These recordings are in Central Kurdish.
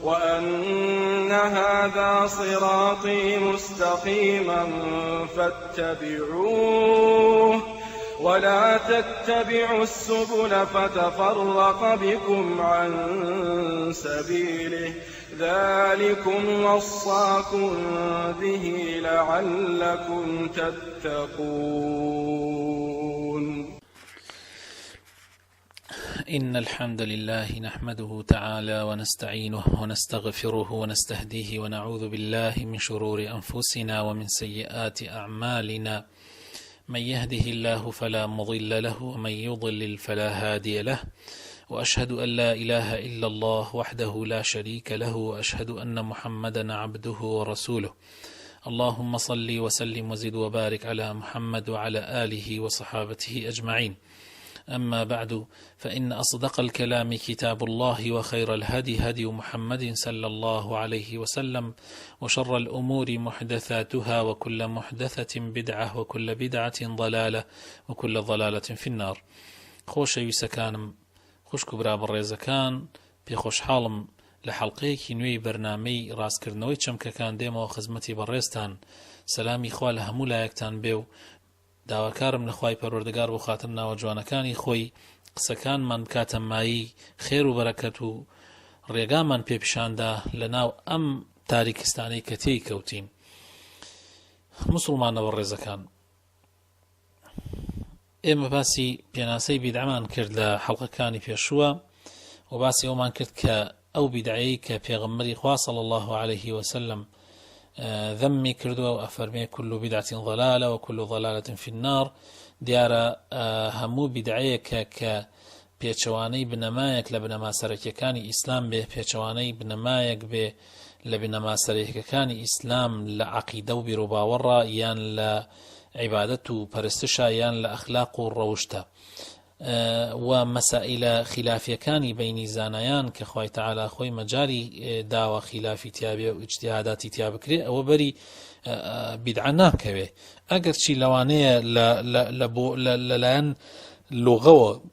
وأن هذا صراطي مستقيما فاتبعوه ولا تتبعوا السبل فتفرق بكم عن سبيله ذلكم وصاكم به لعلكم تتقون. إن الحمد لله نحمده تعالى ونستعينه ونستغفره ونستهديه ونعوذ بالله من شرور أنفسنا ومن سيئات أعمالنا من يهده الله فلا مضل له ومن يضلل فلا هادي له وأشهد أن لا إله إلا الله وحده لا شريك له وأشهد أن محمدا عبده ورسوله. اللهم صل وسلم وزد وبارك على محمد وعلى آله وصحابته أجمعين. أما بعد، فإن أصدق الكلام كتاب الله وخير الهدي هدي محمد صلى الله عليه وسلم وشر الأمور محدثاتها وكل محدثة بدعة وكل بدعة ضلالة وكل ضلالة في النار. خوش يسكانم خوشك براب الرزكان بخوش حالم لحلقيكي نوي برنامي راسكرنوي چمككان ديمو خزمتي برستان سلامي خوال همولا يكتان بيو داواکارم لەخوای پەروەردگار بۆ خاتر ناوە جوانەکانی خۆی قسەکانمان بکاتە مایی خێر و بەرەکەت و ڕێگامان پێپیشاندا لەناو ئەم تاریکستانەی کە تێی کەوتین. موسڵمانەوە ڕێزەکان، ئێمە باسی پێناسەی بیدعەمان کرد لە حەڵقەکانی پێشووە و باسی ئەومان کرد کە ئەو بیدعەیەی کە پێغەمبەری خوا صلی الله عليه وسلم ذمي كردوا وأفرمي كل بدعة ضلالة وكل ضلالة في النار. ديارة همو بدعيك ك بيچواني بنمايك لبنما سركيكاني إسلام به بيچواني بنمايك به لبنما سركيكاني إسلام لعقيدة برباورة يان لعبادته برستشا يان لأخلاق الروشته ومسائل خلافيكاني بين زانيان كخوي تعالى خوي مجاري داوى خلافي تيابي واجتهاداتي تيابي كري او بري بدعنا كوي اگر شي لوانيه للاين لغوه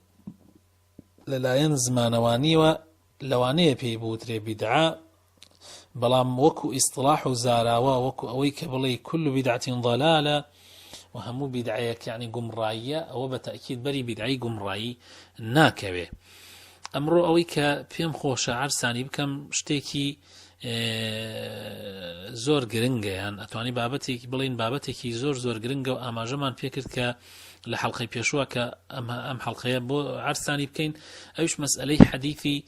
للاين زمانواني ولوانيه بيبوتري بدعه بلام وكو اصطلاح زاراوا وكو اويك بلي كل بدعه ضلاله وهمو بدعيك يعني قمراية أو بتأكيد بري بدعي قمراي ناكوي. أمرو أويك بيم خوش عرساني بكم شتيكي زور گرنگه يعني أتواني بابتك بلين بابتك زور گرنگه وأما جمان بيكرد ك لحلقة بيشوا كأم حلقة بو عرساني بكين أيش مسألة حديثي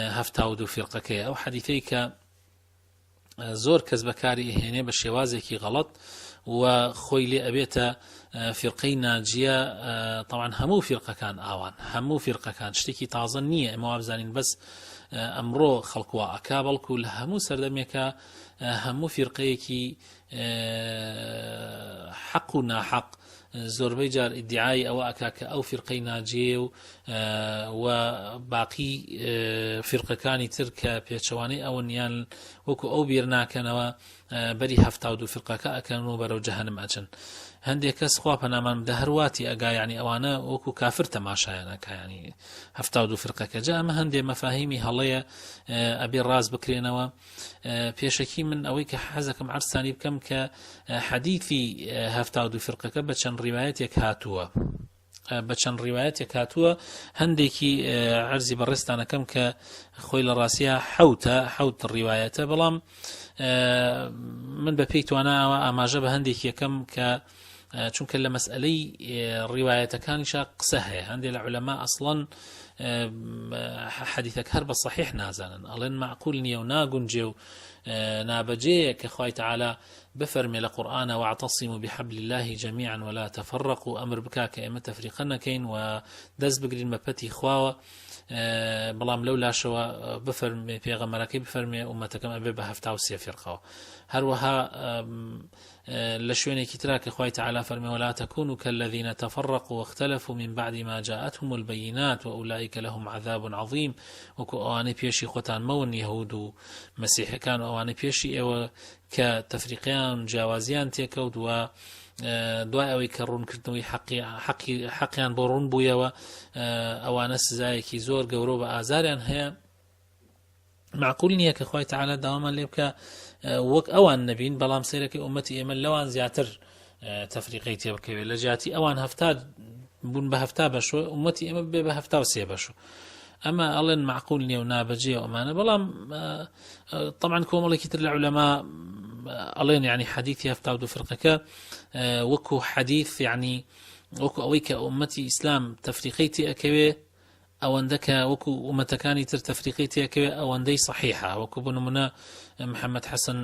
هفتاودو فرقك أو حديثي ك زور كذبكاري هنا بشوازكي غلط وخوي لي أبيتا فرقي ناجية. طبعا همو فرقة كان آوان همو فرقة كان شتيكي تازنية ما بزانين بس أمرو خلقوا أكابل كل همو سردميكا همو فرقيكي حق وناحق زور بيجار ادعاء أو أكاك أو فرقي ناجية وباقي فرقة كاني تركة بيتشواني أو نيان وكو أو بيرناكنوا بري هفتاودو فرقة كأكنوا برو جهنم أجن هندي كس خوابنا من دهرواتي أجا يعني أوانا وكو كافر تماشانا يعني هفتاودو فرقة كجاء ما هندي مفاهيمي هلية أبي الراس بكرينوا بيشكي من أويك حزكم عرساني بكم كحديثي هفتاودو فرقة كبتشن رواياتك هاتوا بچن رواياتك هاتوا هنديكي عرزي برستانا كم كخويل راسيا حوت الروايات بلام من ببيت وانا اما جاب هنديكي كم ك چونك لمسألة رواياتك كان شاق سهي عندي العلماء اصلا حديثك هرب الصحيح نازانا ألين معقول نيو ناقن جو نابجيه كخوي تعالى بفرمي لقرآن واعتصموا بحبل الله جميعا ولا تفرقوا أمر بكاك إما تفريقنا كين ودز بقرين مبتي خواوة بلام لولا شوا بفرمي في غمراكي بفرمي أمتكم أبي بهفتاو سيفرقوا هروها لشويني كتراك خوي تعالى فرمي ولا تكونوا كالذين تفرقوا واختلفوا من بعد ما جاءتهم البينات وأولئك لهم عذاب عظيم وكو أواني بيشي خوتان مون يهود مسيح كانوا أواني بيشي أو كتفريقيان جاوازيان تيكود و دوای ئەوەی کە ڕوونکردنەوەی حەقیان بۆ ڕوون بوویەوە ئەوانە سزایەکی زۆر گەورە بە ئازاریان هەیە معقول نییە کە خوای تعالی داوامان لێ بکە وەک ئەوان نەبین بەڵام سەیرەکەی ئومەتی ئێمە لەوان زیاتر تەفریقەی تێ بکەوێت لە جیاتی ئەوان هەفتاد بوون بە هەفتا بەشۆ ئومەتی ئێمە بێ بە هەفتا و سێ بەشۆ ئەمە ئەڵێن معقول نییە و نابەجێ ئەمانە بەڵام طبعا کۆمەڵێکی تر لە عولەما ئەڵێن یعنی حەدیثی هەفتا و دوو فرقەکە وەکو حەدیث یعنی وەکو ئەوەی کە ئومەتی ئیسلام تەفریقەی تێ ئەکەوێ ئەوەندە کە وەکو ئومەتەکانی تر تەفریقەی تێ ئەکەوێ ئەوەندەی صحیحە وەکو بۆ نمونە محەممەد حەسەن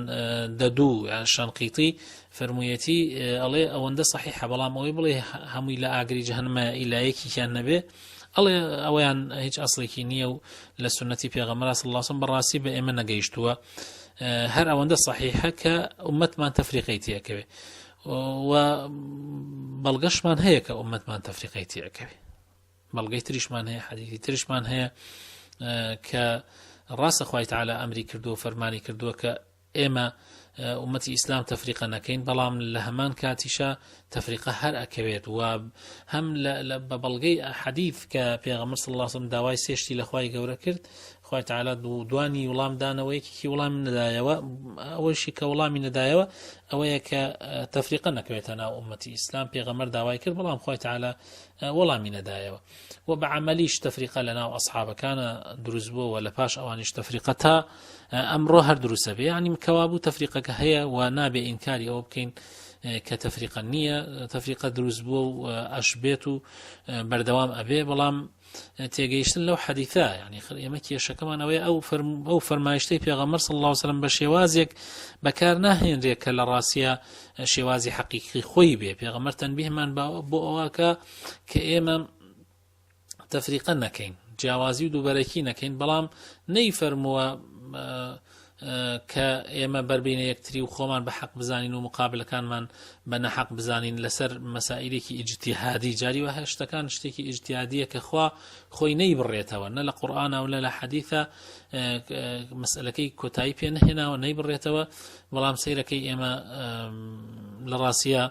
دەدوو شانقیتی فەرموویەتی ئەڵێ ئەوەندە صحیحە بەڵام ئەوەی بڵێ هەمووی لە ئاگری جەهەنەمە ئیلایەکییان نەبێ ئەڵێ ئەویان هیچ ئەسڵێکی نییە و لە سنەتی پێغەمبەر صلی الله علیه وسلم بەڕاستی بە ئێمە نەگەیشتووە هەر ئەوەندە صحیحە کە ئومەتمان تەفریقەی تێ ئەکەوێ و بەڵگەشمان هەیە کە ئومەتمان تەفریقەی تێ ئەکەوێ بەڵگەی تریشمان هەیە حەدیثی تریشمان هەیە کە ڕاستە خوای تعالی ئەمری کردو فەرمانی کردووە کە ئێمە ئومەتی ئیسلام تەفریقە نەکەین بەڵام لە هەمان کاتیشە تەفریقە هەر ئەکەوێت و هەم بە بەڵگەی حەدیث کە پێغەمبەر صلی الله علیه وسلم داوای سێشتی لە خوای گەورە کرد خوای تعالی دوانی وڵام دانەوەیەکی وڵامی نەدایەوە ئەوەشی کە وڵامی نەدایەوە ئەوەیە کە تەفریقە نەکەوێتە ناو ئومەتی ئیسلام پێغەمبەر داوای کرد بەڵام خوای تعالی وڵامی نەدایەوە و بەعەمەلیش تەفریقە لە ناو ئەصحابەکانە دروست بووە و لە پاش ئەوانیش تەفریقە تا ئەمڕۆ هەر دروستە بێ یعنی کەوابوو تەفریقەکە هەیە و نابێ ئینکاری ئەوە بکەین کە تەفریقە نییە تەفریقە دروست بووە و ئەش بێت و بەردەوام ئەبێ بەڵام تێگەیشتن لەو حەدیثە یعنی ئێمە کێشەکەمان ئەوەیە ئەو فەرمایشتەی پێغەمبەر صلی الله علیه وسلم بە شێوازێک بەکار ناهێنرێت کە لە ڕاستیە شێوازی حەقیقی خۆی بێ پێغەمبەر تەنبیهمان بۆ ئەوەکە کە ئێمە تەفریقە نەکەین جیاوازی و دووبەرەکی نەکەین بەڵام نەیفەرمووە کە ئێمە بربینە یەکتری و خۆمان بە حەق بزانین و مقابلەکانمان بە نەحەق بزانین لەسەر مەسائلێکی ئیجتیهادی جاری وە هەشتەکان شتێکی ئیجتیهادیە کە خوا خۆی نەیبڕێتەوە نە لە قورئانە و لە حەدیثە مەسئلەکەی کۆتایی پێ نەهێناوە نەیبڕێتەوە بەڵام سەیرەکەی ئێمە لە ڕاستیە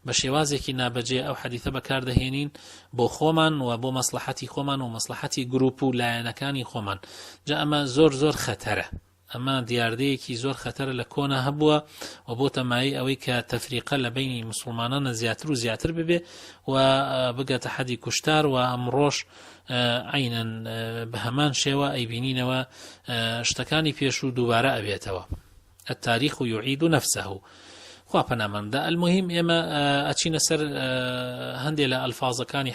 بە شێوازێکی نابەجێ ئەو حەدیثە بەکاردەهێنین بۆ خۆمان و بۆ مەسلحەتی خۆمان و مەسلحەتی گروپ و لایەنەکانی خۆمان جا ئەمە زۆر خەتەرە ئەمە دیاردەیەکی زۆر خەتەرە لە کۆنا هەبووە و بۆ تەمایی ئەوەی کە تەفریقە لە بینی مسلمانانە زیاتر و زیاتر ببێ و بگەتە حەدی کوشتار و ئەمڕۆژ عینەن بە هەمان شێوە ئەیبینینەوە شتەکانی پێش و دووبارە ئەبێتەوە التاریخ يعيد نفسه خوا پەنامەمدا المهم ئێمە ئەچینە سەر هەندێک لە ئەلفاظەکانی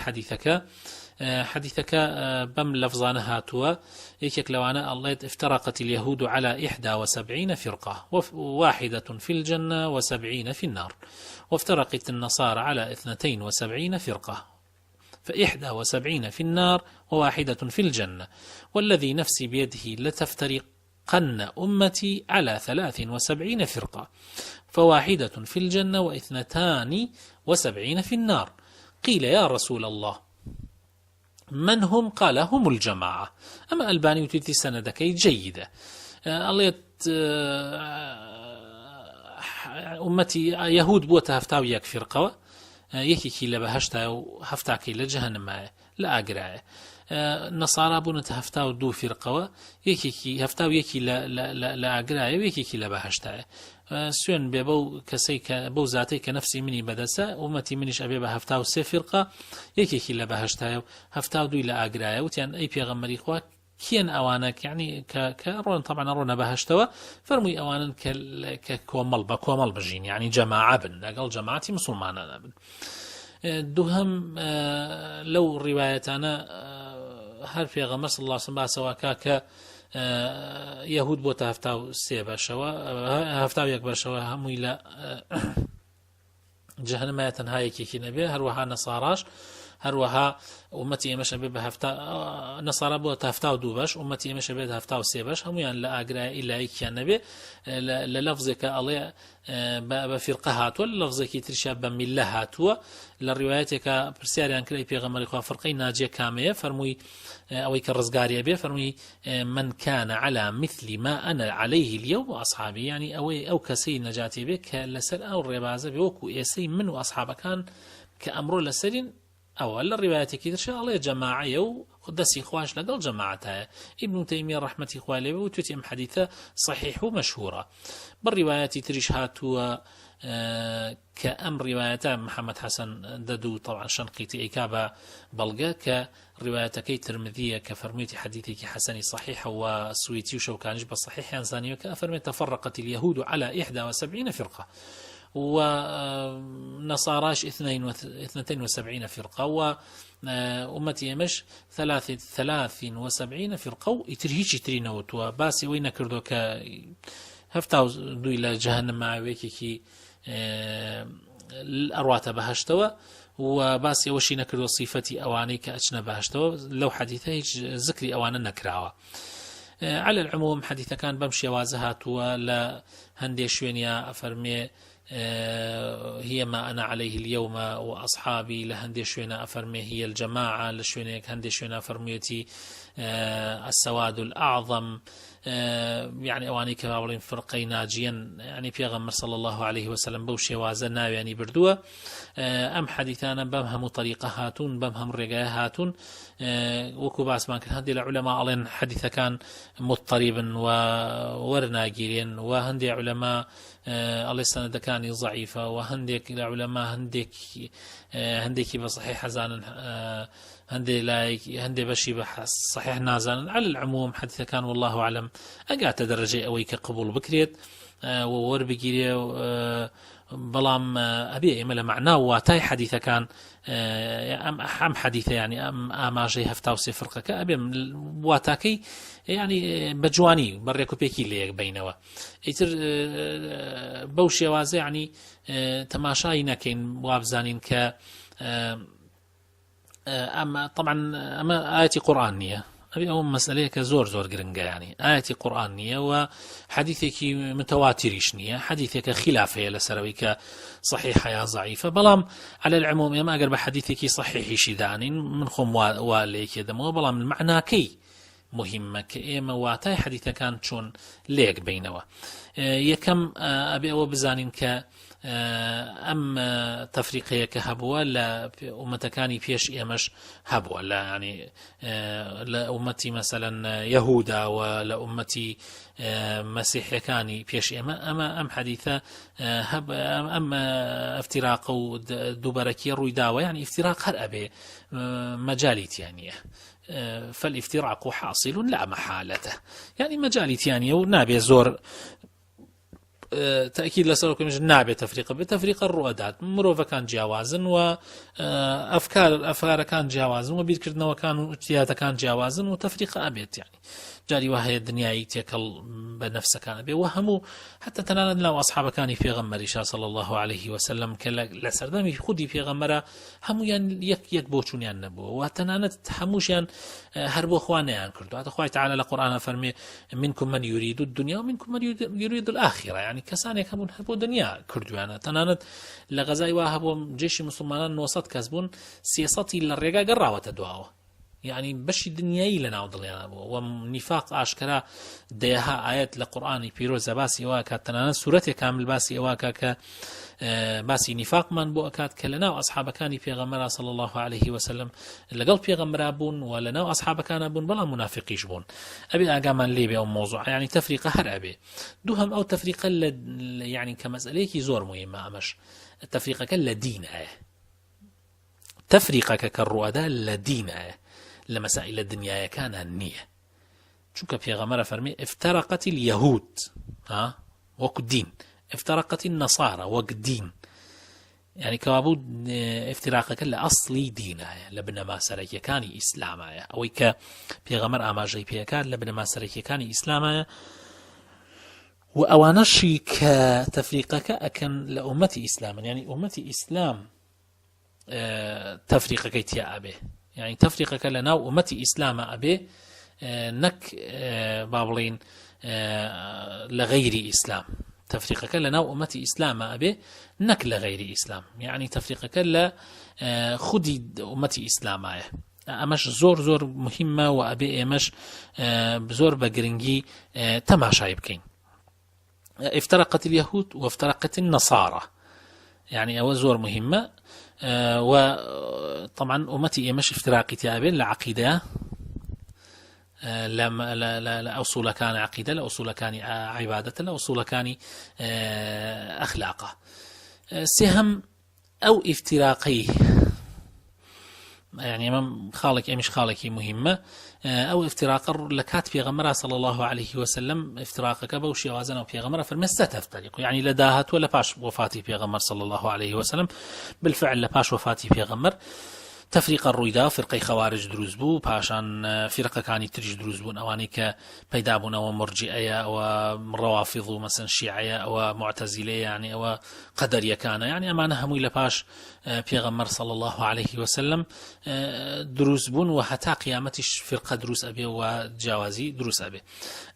حەدیثەکە بەم لەفظانە هاتووە یەکێک لەوانە ئەڵێت افترقت اليهود على 71 فرقة واحدة في الجنة و70 في النار وافترقت النصارى على 72 فرقة ف71 في النار وواحدة في الجنة والذي نفسي بيده لتفترقن أمتي على 73 فرقة فواحدة في الجنة و72 في النار قيل يا رسول الله من هم؟ قال هم الجماعة أما ألباني وتيتي سندكي جيدة قالت أمتي يهود بوتا هفتاو يك فرقة يكي لبهشتا وهفتاكي لجهنم لا أقرأ نصارى بونا هفتاو دو فرقة يكي هفتاو يكي لا أقرأ ويكي لبهشتا سوێن بێ بەو کەسەی کە بەو زاتەی کە نفسی منی بەدەسە ومەتی منیش ئەبێ بە 73 فرقە یەکێکی لە بەهەشتایە و 72 لە ئاگرایە وتیان ئەی پێغەمبەری خوا کێن ئەوانە یعنی کە ڕۆن طبعا ڕۆنە بەهەشتەوە فەرمووی ئەوانن کە کۆمەڵ بە کۆمەڵ بژین یعنی جەماعە بن لەگەڵ جەماعەتی مسلمانانە بن دووهەم لەو ڕیوایەتانە هەر پێغەمبەر صلی الله علیه وسلم باسەوە کە يهود بوتا هفتاو سي باشوا هفتاو يك باشوا هموي لا جهنم ما تنهاي كي نبي هروها نصاراش هروها امتي مش به هفتا نصارى بوتا هفتاو دو باش امتي مش به هفتاو سي باش هم يعني لا اقرا الا يك نبي للفظك الله بفرقهات ولا لفظك ترشا بملهات للرواياتك برسياريان كلي بيغمر اخوا فرقين ناجيه كاميه فرموي او كرزغاريه به فرموي من كان على مثل ما انا عليه اليوم واصحابي يعني او كسي نجاتي بك لسر او الربازه بوكو يسي من واصحابه كان كامر لسرين ئەوە لە ڕیوایەتێکی ترشا ئەڵێ جەماعەیە و دەستی خواش لەگەڵ جەماعەتایە. ئیبن تەیمیە ڕەحمەتی خوا لێبێ و توێتی ئەم حەدیثە صحیح و مەشهورە. بڕیوایەتی تریش هاتووە کە ئەم ڕیوایەتە محەممەد حەسەن دەدوو طبعا شەنقیتی ئەیکا بە بەڵگە کە ڕیوایەتەکەی ترمذیە کە فەرموویەتی حەدیثێکی حەسەنی صحیحە و سویتی و شەوکانیش بە صحیحیان زانیوە کە ئەفەرمێت تفرقت اليهود على 71 فرقة ونصاراش 72 فرقة وأمتي مش 73 فرقة ويترهيش ترينوت وباسي وين كردوك هفتاو دوي إلى جهنم مع ويكي الأروات بهشتوا وباسي وشي نكردو صفتي أواني كأجنا بهشتوا لو حديثه ذكري أوانا نكراوا. على العموم حديثة كان بمشي وازهات ولا هندي شوينيا أفرمي هي ما أنا عليه اليوم وأصحابي لهندي شوينا أفرمي هي الجماعة لشوينيك هندي شوينا أفرميتي السواد الأعظم يعني أواني كبابلين فرقي ناجيا يعني بيغمر صلى الله عليه وسلم بوشي وازنا يعني بردوه أم حديثانا بمهم طريقة هاتون بمهم رقاية هاتون وكو باس ما كان هندي العلماء ألين حديثة كان مضطربا وورناجيرين وهندي علماء الله سند كان ضعيفة وهنديك العلماء هنديك بصحيح زان هندي بشي صحيح نازان. على العموم حديث كان والله أعلم أقعت درجة أويك قبول بكريت وور بقيري بلام أبي إيميل معناه واتاي حديث كان أم حديثة يعني أما شيء هفتا وصفر كأبي واتاكي يعني بجواني بريكو بيكي ليك بينوا يتر بوشي وازي يعني تماشاي نكين وابزانين ك أما طبعا أما آية قرآنية أبي أول مسألة كزور قرنجا يعني آية قرآنية وحديثك متواتريش نية حديثك خلافية لسرويك صحيحة يا ضعيفة بلام على العموم يا ما أقرب حديثك صحيح شدان من خم واليك دمو بلام المعنى كي مهمة كإما واتاي حديثة كانت شون ليك بينوا يكم أبي أول بزانين ك أم تفريقية كهبوة لا أمتكاني فيش إيمش هبوة لا يعني لا أمتي مثلا يهودا ولا أمتي مسيحية كاني فيش أما أم حديثة هب أم افتراق ودبركي رويداوة يعني افتراق هر أبي مجاليت يعني فالافتراق حاصل لا محالته يعني مجاليت يعني ونابي زور تأكيد لسركم نابع تفريق بتفريق الرؤدات مروفة كان جوازن وأفكار كان جوازن وبيذكرنا وكانوا اجتهاد كان جوازن وتفريق أبيت يعني جاري وهي الدنيا يتكل بنفسه كان به وهموا حتى تنالنا وأصحاب كان في غمر صلى الله عليه وسلم كلا سردامي خدي في غمرة همو يعني يكبوشون يعني نبوه وتنالت هموش يعني هربوا أخوانا يعني كردوا هذا أخوي تعالى القرآن فرمي منكم من يريد الدنيا ومنكم من يريد الآخرة يعني كساني كمون هربوا دنيا كردوا يعني تنالت لغزاي وهبوا جيش مسلمان وسط كسبون سياساتي للرجاء قراوة دعوة يعني بشي دنياي لنا وضلنا ونفاق أشكرا ديها آيات لقرآن بيروز باسي واكا تنانا سورة كامل باسي واكا ك باسي نفاق من بوكات كلنا وأصحاب كان في غمرة صلى الله عليه وسلم لقل في غمرة بون ولنا وأصحاب كان بون بلا منافقيش بون أبي أقام لي بأم موضوع يعني تفريق هر أبي دوهم أو تفريق يعني كمسألة زور مهمة أمش التفريق كالدين تفريقك كالرؤداء لدين لمسائل الدنيا كان النية شوك في غمرة فرمي افترقت اليهود وكدين افترقت النصارى وكدين يعني كوابود افتراقك لأصلي دينها لبنا ما سريك كان إسلامها أو في غمر أماجي في كان لبنا ما سريك كان إسلامها وأوانشي كتفريقك أكن لأمتي إسلاما يعني أمتي إسلام تفريقك يا أبي يعني تفريقك لنا وأمتي إسلام أبي نك بابلين لغير إسلام تفريقك لنا وأمتي إسلام أبي نك لغير إسلام يعني تفريقك لا خدي أمتي إسلام أمش زور مهمة وأبي أمش بزور بقرنجي تماشى بكين افترقت اليهود وافترقت النصارى يعني أو زور مهمة وطبعا أمتي إيمش افتراقي تيابين لعقيدة لا أصول كان عقيدة، لا أصول كان عبادة، لا أصول كان أخلاقه. سهم أو افتراقي يعني خالق مش خالقي مهمة أو افتراق لكات في غمرة صلى الله عليه وسلم افتراقك بوشي وازنه في غمرة فالمسة تفترق يعني لداهت ولا باش وفاتي في غمر صلى الله عليه وسلم بالفعل لباش وفاتي في غمر تفريق الرويدا فرقي خوارج دروز بو باشان فرقة كاني ترج دروز بون أواني كبيدابون أو مرجئية أو روافض مثلا شيعية أو معتزلية يعني أو قدرية كان يعني أمانة همو لباش پیغمبر صلى الله عليه وسلم دروز بون وحتى قيامتش فرقة دروز أبي وجوازي دروز أبي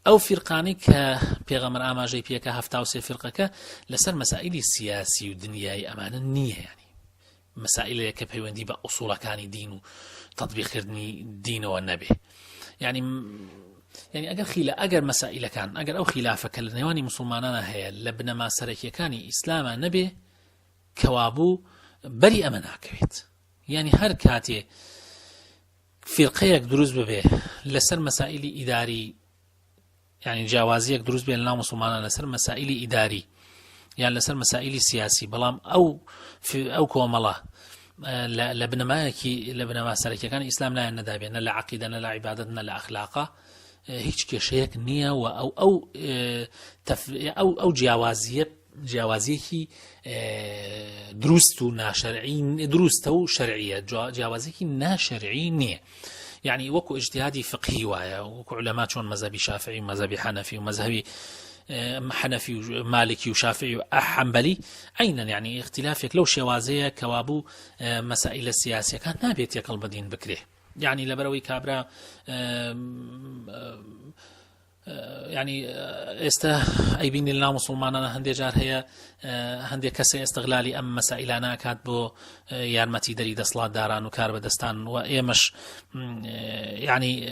أو فرقاني كبيغمبر آما جي بيكا هفتاوسي فرقة لسر مسائل سياسي ودنياي أمانة النية يعني مسائل كبيوندي بأصول كان دين وتطبيق كردني دين والنبي يعني أجر مسائل كان أجر أو خلافة كالنيواني مسلماننا هي لبنا ما سركي كان إسلام نبي كوابو بري أمنا كويت يعني هر كاتي فرقيك دروز ببه لسر مسائل إداري يعني جوازيك دروز بين الله مسلماننا لسر مسائل إداري يعني لسر مسائل سياسي بلام أو كوملا لبنما سركي كان إسلام لا ندابين لا عقيدة لا عبادتنا لا أخلاقه هيك كشيك نية أو جوازيه دروستو ناشرعين دروستو شرعية جوازيه ناشرعي نية يعني وكو اجتهادي فقهي وايا وكو علماء شون مذهبي شافعي ومذهبي حنفي ومذهبي حنفي ومالكي وشافعي وحنبلي عينا يعني اختلافك لو شوازيه كوابو مسائل السياسية كان نابيت يقل بدين بكره يعني لبروي كابرا يعني أيبين الله مسلماننا هندي جار هي هندي كسي استغلالي أم مسائلنا كاتبو يارمتي دريد صلاة داران وكار بدستان وإيمش يعني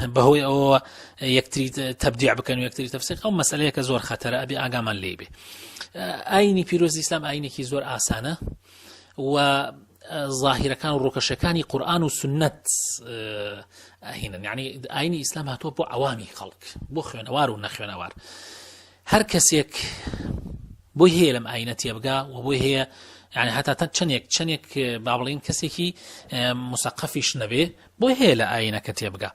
بهوي أو يكتري تبديع بكن ويكتري تفسيق أو مسألة كزور خطر أبي آقامان ليبي أيني بيروز الإسلام أيني كي زور آسانة ظاهرة كانوا روكشكاني قرآن وسنة هنا يعني أين إسلام هاتوا بو عوامي خلق بو خوانوار ونخوانوار هر كسيك بو هي لم أين تيبقى وبو هي يعني حتى تشنيك بابلين كسيكي مثقفيش نبي بو هي لأين كتيبقى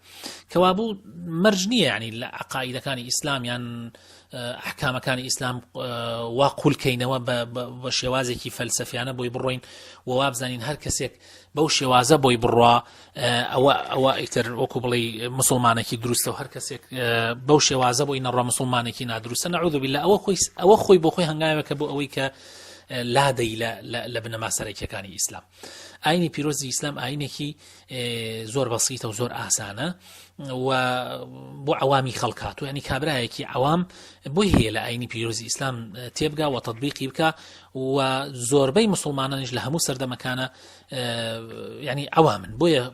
كوابو مرجنية يعني العقائد كان إسلام يعني أحكام كان إسلام واقول كينوا بشوازك فلسفيانة بوي بروين ووابزانين هر كسيك بو شوازة بوي بروا أو إكتر وكبلي مسلمانك دروسته وهر كسيك بو شوازة بوي نرى مسلمانك نادروسته نعوذ بالله أو خوي بوخوي هنغايوك بو أويك لا دي لبنا ما سرك كان إسلام أيني بيروز إسلام أينكي زور بسيطة وزور آسانة وبو عوامي خلقاته يعني كابرايكي عوام بوهي لأيني بيروز إسلام تيبقى وتطبيقي بك وزور مسلمان نجل همو سرد مكانه يعني عواما بويا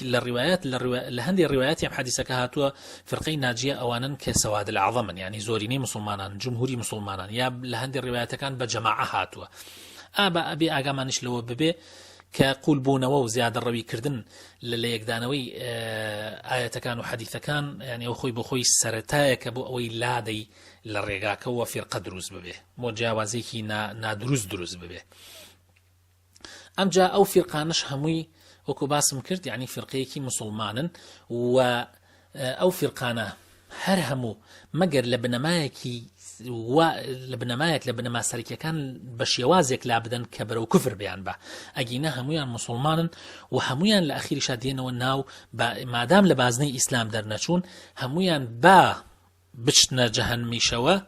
للروايات لهندي الروايات يم حديثة كهاتوا فرقي ناجية أوانا كسواد الأعظم يعني زوريني مسلمان جمهوري مسلمان يا لهندي الروايات كان بجماعة هاتوا أبي أقامانش لو ببي كقول بونا وزيادة الروي كردن للي يقدانوي آية كان وحديثة كان يعني أخوي بخوي سرتايك أبو أوي لادي للرقاك هو فرقة دروز ببه مجاوزيكي دروز ببه أم جاء أو فرقانش هموي وكو باسم كرد يعني فرقيكي مسلمانا أو فرقانا هر همو مقر لبنمايكي لبنما سركي كان بشيوازك لابدن كبر وكفر بيان با اجينا هميان مسلمان وهميان لاخير شادين والناو ما دام لبازني اسلام درنچون هميان با بچنا جهنم شوا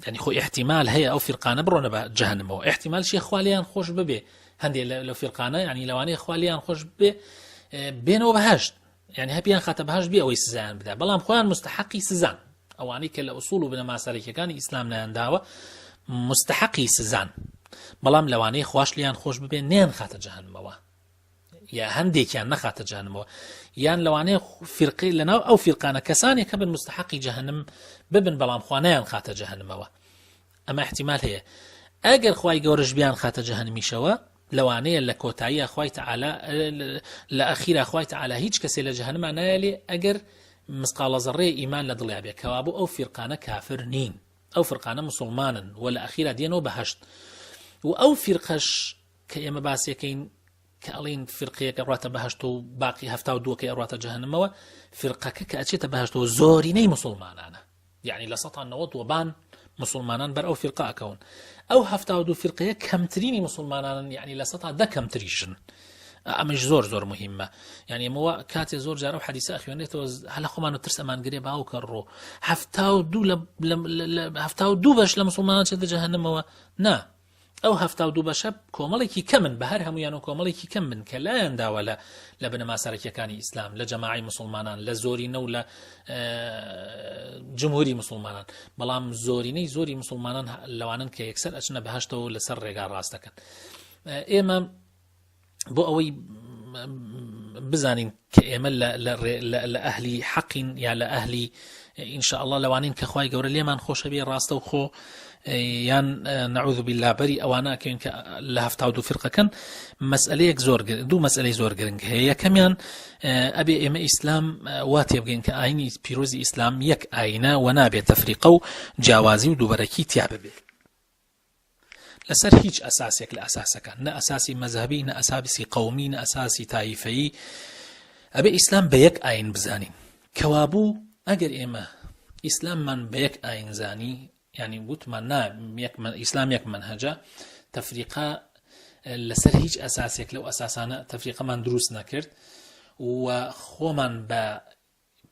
يعني خو احتمال هي او فرقانه برونه با جهنم او احتمال شي خواليان خوش ببي هندي لو فرقانه يعني لواني خواليان خوش ببي بينو بهشت يعني هبيان خطبهاش بي او سزان بدا بلام خوان مستحقي سزان أواني كلا أصول بنما سريك كان إسلامنا عندها مستحقي سزان بلام لواني خواش ليان خوش ببين نين خاطر جهنم يا هندي كان نخاطر جهنم يان لواني فرقي لنا أو فرقانا كساني كبن مستحقي جهنم ببن بلام خوانيان خاطر جهنم أما احتمال هي أجر خواي جورج بيان خاطر جهنمي شوا لەوانەیە لە کۆتاییە خوای تەعالا لە ئەخیرا خوای تەعالا هیچ کەسێ لە جەهەنەما نایەلێ ئەگەر مسقالە زەڕێ ئیمان لە دڵیا بێ کەوا بوو ئەو فیرقانە کافر نین، ئەو فرقانە مسلمانن و لە ئەخیرا دێنەوە بەهەشت. و ئەو فیرقەش کە ئێمە باسیەکەین کە ئەڵین فیرقەیەکە ڕاتە بەهەشت و باقی 72 ڕاتە جەهەنەمەوە، فیرقەکە کە ئەچێتە بەهەشتەوە زۆرینەی مسلمانانە، یعنی لە 190 بان مسلمانان بەر ئەو فیرقە ئەکەون. ئەو 72 فیرقەیە کەمترینی مسلمانانن، یعنی لە 110 کەمتریشن. ئەمەش زۆر زۆر مهمە. یعنی ئەمەوە کاتێ زۆر جارە و حەدیثە ئەخوێنێتەوە هەڵە خۆمان و ترس ئەمانگرێ باوکە ڕۆ 72 بەش لە مسلمانان چێتە جەهەنەمەوە. نا، ئەو 72 بەشە کۆمەڵێکی کەمن، بە هەر هەمویان و کۆمەڵێکی کەم من کە لایەنداوە لە بنەما سەرەکیەکانی ئیسلام، لە جەماعی مسلمانان، لە زۆرینە و لە جمهوری مسلمانان. بەڵام زۆرینەی زۆری مسلمانان لەوانن کە یەکسەر ئەچنە بەهەشتەوە لەسەر ڕێگا ڕاستەکەن. ئێمە بۆ ئەوەی بزانین کە ئێمە لە ئەهلی حەقین یا لە ئەهلی ئینشاء الله لەوانین کە خوای گەورە لێمان خۆشە بێ ڕاستە و خۆ یان نعوذ بالله بەری ئەوانە کەین کە لە 72 فیرقەکەن. مەسئلەیەک دوو مەسئلەی زۆر گرنگ هەیە. یەکەمیان ئەبێ ئێمە ئیسلام وا تێبگەین کە ئاینی پیرۆزی ئیسلام یەک ئاینە و نابێت تەفریقە و جیاوازی و دووبەرەکی تیا ببێت لەسەر هیچ ئەساسێک لە ئەساسەکان، نە ئەساسی مەذهبی، نە ئەساسی قەومی، نە ئەساسی تایفەیی. ئەبێ ئیسلام بە یەک ئاین بزانین. کەوابوو ئەگەر ئێمە ئیسلاممان بە یەک ئاین زانی، یعنی وتمان ئیسلام یەک منهەجە، تەفریقە لەسەر هیچ ئەساسێک لەو ئەساسانە تەفریقەمان دروست نەکرد و خۆمان بە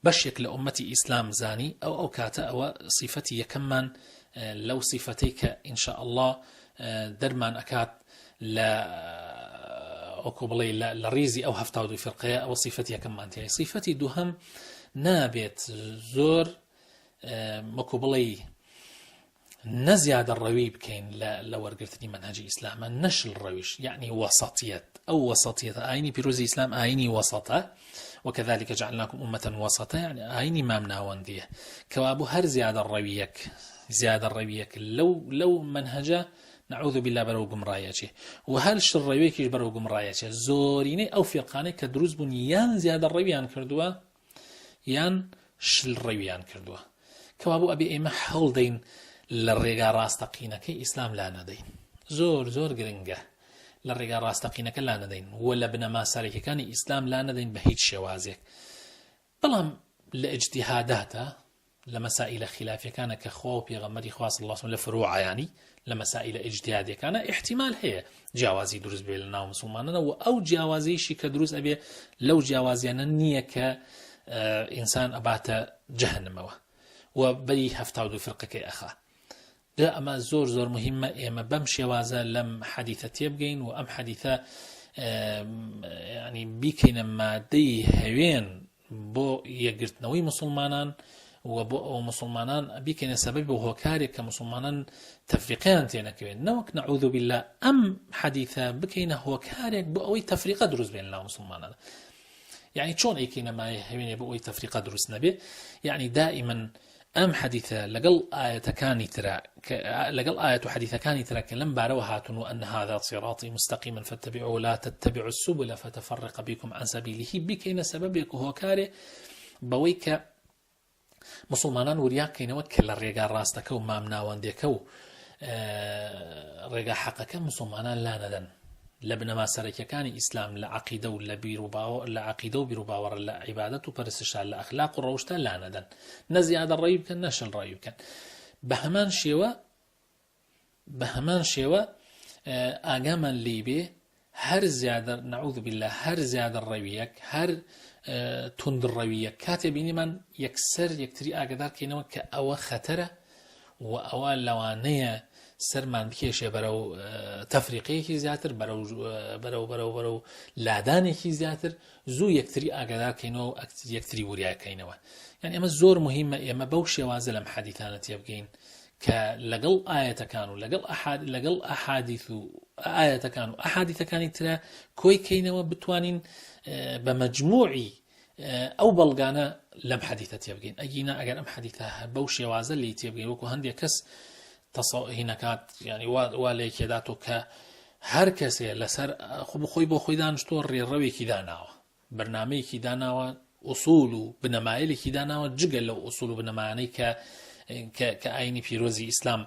بەشێک لە ئومەتی ئیسلام زانی، ئەو کاتە ئەوە صیفەتی یەکەممان لەو صیفەتەی کە ئینشاء الله دەرمان ئەکات لە ئۆکو بڵێ لە ڕیزی ئەو 72 فیرقەیە، ئەوە صیفەتی یەکەممان تێ. صیفەتی دووهەم نابێت زۆر وەکو بڵێ نەزیادە ڕەوی بکەین لە وەرگرتنی منهەجی ئیسلامە، نەشل ڕەویش، یعنی وەسەطیەت. ئەو وەسەطیەتە ئاینی پیرۆزی ئیسلام ئاینی وەسەطە، وكذلك جعلناكم أمة وسطا، يعني ئاینی مام ناوەندیە کەوابوو هەر زیادە ڕەویەک لەو منهەجە نعوذ بالله بەرەو گومڕایەچێ و هەر شر ڕەویەکیش بەرەو گومڕایەچێ. زۆرینەی ئەو فیرقانەی کە دروست بوون یان زیادە ڕەویان کردووە یان شل ڕەویان کردووە. کەوابوو ئەبێ ئێمە هەوڵ دەین لە ڕێگا ڕاستەقینەکەی ئیسلام لا نەدەین. زۆر گرنگە لە ڕێگا ڕاستەقینەکە لا نەدەین و لە بنەما سەرەکیەکانی ئیسلام لا نەدەین بە هیچ شێوازێک. بەڵام لە ئیجتیهاداتە، لە مەسائلە خلافیەکانە کە خوا و پێغەمبەری خوا صلی الله علیه و سلم لە فروعیانی لە مەسائلە ئیجتیهادیەکانە احتیمال هەیە جیاوازی دروست بێت لە ناو مسلمانانە و ئەو جیاوازیشی کە دروست ئەبێ لەو جیاوازیانە نییە کە ئینسان ئەباتە جەهەنەمەوە و بەری 72 فیرقەکەی ئەخا. ئەمە زۆر مهمە ئێمە بەم شێوازە لەم حەدیثە تێبگەین و ئەم حەدیثە ینی بیکەینە مادەی هەوێن بۆ یەکگرتنەوەی مسلمانان و بۆ ئەو مسلمانان بیکەینە سەبەبی بۆ هۆکارێک کە مسلمانان تەفریقیان تێنەکەوێت، نەوەک نەعوذ بالله ئەم حەدیثە بکەینە هۆکارێک بۆ ئەوەی تەفریقە دروست بێن لەناو مسلمانانە. یعنی چۆن ئەیکەینە مایە هەوێنێ بۆ ئەوەی تەفریقە دروست نەبێ؟ یعنی دائما ئەم حەدیثە لەگەڵ ئایەتەکانی ترە لەگەڵ ئایەت و حەدیثەکانی ترە کە لەم بارەوە هاتون و ئەن هذا صراطي مستقيما فاتبعوه ولا تتبعوا السبل فتفرق بكم عن سبيله، بیکەینە سەبەبێک و هۆکارێ بەوەی کە مسلمانان وریاکەینەوە کە لە ڕێگا ڕاستەکە و مام ناوەندێکە و ڕێگا حەقەکە مسلمانان لا نەدەن لە بنەما سەرەکیەکانی ئیسلام، لە عەقیدە و لە بیر و باوەڕ، لە عیبادەت و پەرستشە، لە ئەخلاق و ڕەوشتە لا نەدەن، نە زیادە ڕەوی بکەن نە شل ڕەوی بکەن. بە هەمان شێوە ئاگامان لێ بێ هەر زیادە نەعوذ بالله هەر زیادە ڕەویەک، هەر تند ڕەویەک کاتێ بینیمان یەکسەر یەکتری ئاگادارکەینەوە کە ئەوە خەتەرە و ئەوە لەوانەیە سەرمان بکێشێ بەرەو تەفریقەیەکی زیاتر، بەرەو لادانێکی زیاتر، زوو یەکتری ئاگادارکەینەوە و یەکتری وریاکەینەوە. یعنی ئەمە زۆر مهمە ئێمە بەو شێوازە لەم حەدیثانە تێبگەین کە لەگەڵ ئاەتەکان و لەگەڵ ئەحادیث و ئاەتەکان و ئەحادیثەکانی ترە کۆی کەینەوە بتوانین بە مەجموعی ئەو بەڵگانە لەم حەدیثە تێبگەین. ئەگینا ئەگەر ئەم حەدیثە بەو شێوازە لی تێبگەین وەکو هەندێک کەس هینەکات، ینی وا لێکێداتەوە کە هەر کەسێ لەسەر خۆی بۆ خۆی دانیشتۆ ڕێڕەوێکی داناوە بەرنامەیەکی داناوە ئوسوول و بنەمایلێکی داناوە جگەل لەو ئوسوول و بنەمایانەی کە ئاینی پیرۆزی ئیسلام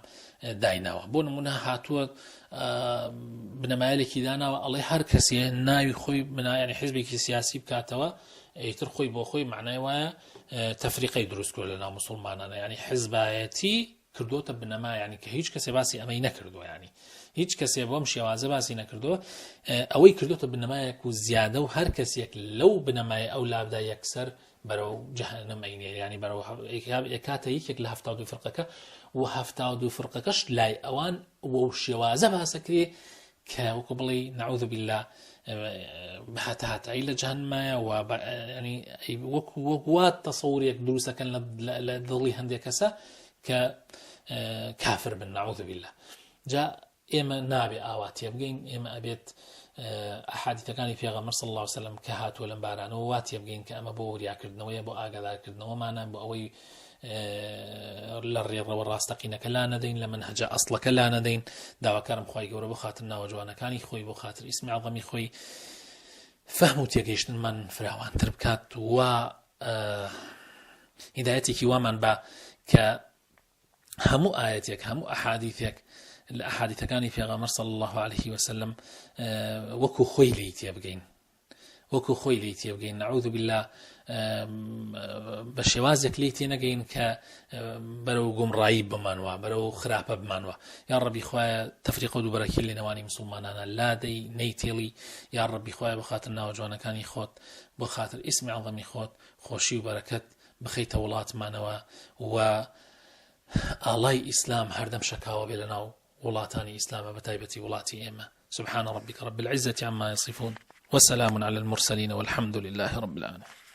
دایناوە بۆ نمونە هاتووە بنەمایلێکی داناوە ئەڵێ هەر کەسێ ناوی خۆی بنایانی حیزبێکی سیاسی بکاتەوە ئیتر خۆی بۆ خۆی معنای وایە تەفریقەی دروست کرد لەناو موسڵمانانە ینی حیزبایەتی کردوتە بنەما ینی کە هیچ کەسێ باسی ئەمەی نەکردووە ینی هیچ کەسێ بۆم شێوازە باسی نەکردووە ئەوەی کردوتە بنەمایەک و زیادە و هەر کەسێک لەو بنەمایە ئەو لابدا یەکسەر بەرەو جەهەنەم ئەینێ ینی بەرەو کاتە یەکێک لە 72 فرقەکە و 72 فرقەکەش لای ئەوان و شێوازە باسەکرێ کە وەکو بڵێ نەعوذ بالله هاتایی لە جەهەنەمایە و ینی وەکوات تەسەورێک دروستەکەن لە دڵی هەندێک کەسە کە کافر بن نەعوذ بالله جا ئێمە نابێ ئاواتیە بگەین ئێمە ئەبێت ئەحادیثەکانی پێغەمبەر صلی الله علیه وسلم کە هاتووە لەم بارانەوە واتیە بگەین کە ئەمە بۆ وریاکردنەوەیە بۆ ئاگادارکردنەوەمانە بۆ ئەوەی لە ڕێڕەوە ڕاستەقینەکە لا نەدەین لە منهەجە ئەسڵەکە لا نەدەین داواکارم خوای گەورە بۆ خاتر ناوە جوانەکانی خۆی بۆ خاتر ئیسمی عەظەمی خۆی فەهم و تێگەیشتنمان فراوانتر بکات و هیدایەتێکی وامان بە کە هەموو ئاەتێک هەموو ئەحادیثێک لە ئەحادیثەکانی پێغەمبەر صلی الله عليه وسلم وەکو خۆی لێی تێبگەین وەکو خۆی لێی تێبگەین نەعوذ بالله بە شێوازێک لێی تێنەگەین کە بەرەو گومڕایی بمانوە بەرەو خراپە بمانوە یا ڕەبی خوایە تەفریق و دووبەرەکی لە نێوانی مسلمانانە لادەی نەیتێڵی یا ڕەبی خوایە بۆ خاتر ناوە جوانەکانی خۆت بۆ خاتر ئیسمی عەظەمی خۆت خۆشی و بەرەکەت بخەیتە وڵاتمانەوە و ئاڵای ئیسلام هەردەم شەکاوە بێ لەناو وڵاتانی ئیسلامە بەتایبەتی وڵاتی ئێمە سبحان ربك رب العزة عما يصفون وسلام على المرسلين والحمد لله رب العالمين